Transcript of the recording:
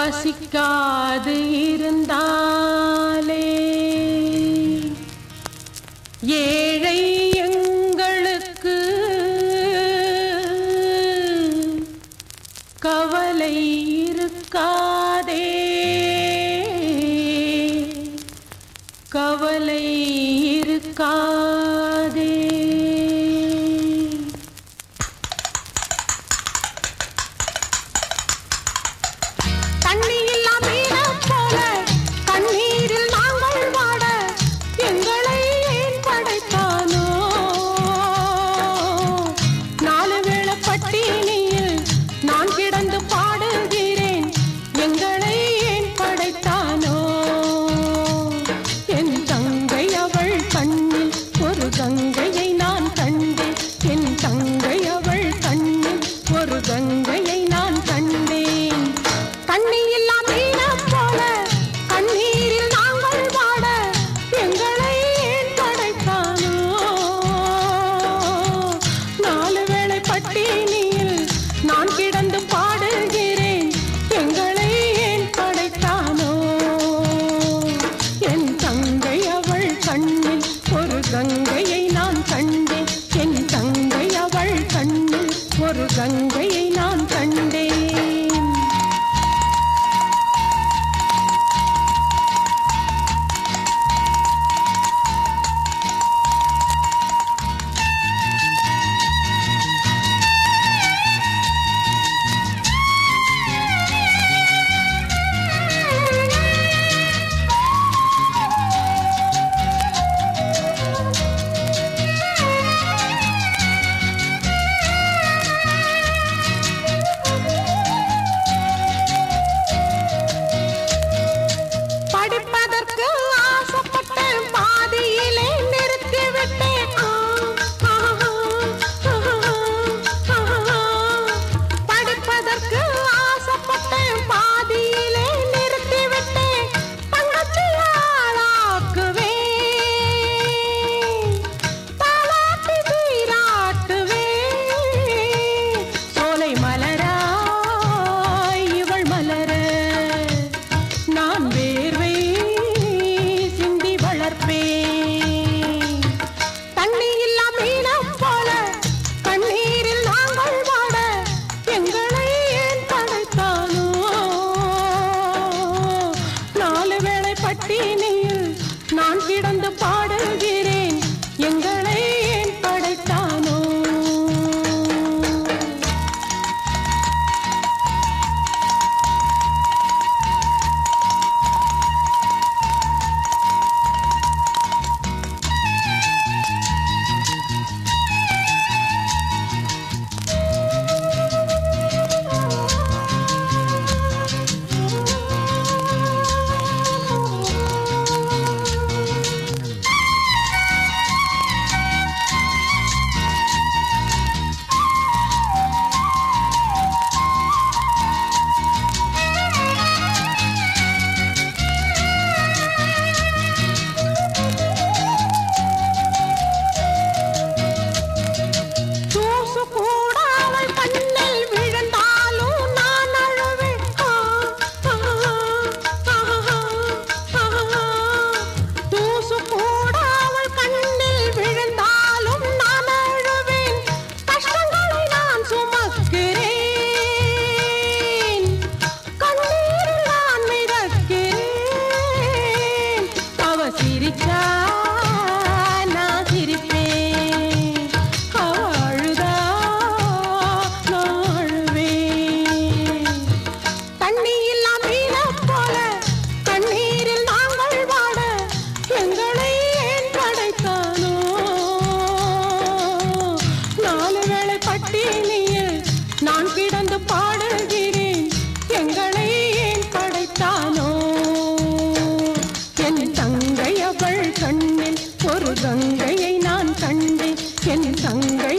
பசிக்காது இருந்தாலே ஏழை எங்களுக்கு கவலை இருக்காதே, கவலை இருக்காதே. கங்கையை நான் கண்டேன், என் தங்கை அவள் கண்ணில் ஒரு கங்கையை நான் கண்டேன். தண்ணி இல்லா மீனம் போல கண்ணீரில் நாங்கள் வாட எங்களை ஏன் படைத்தானோ? நாலு வேளை பட்டினியில் நான் கிடந்து பாடுகிறேன், எங்களை ஏன் படைத்தானோ? என் தங்கை அவள் கண்ணில் ஒரு கங்கையை நான் கண்டேன், என் தங்கை அவள் கண்ணில் ஒரு கங்கையை நான் கண்டேன். பட்டினியில் நான் கிடந்து பாடுகிறேன், எங்களை ஏன் படைத்தானோ? நான் கிடந்து பாடுகிறேன், எங்களை ஏன் படைத்தானோ? என் தங்கை அவள் கண்ணில் ஒரு கங்கையை நான் கண்டேன், என் தங்கை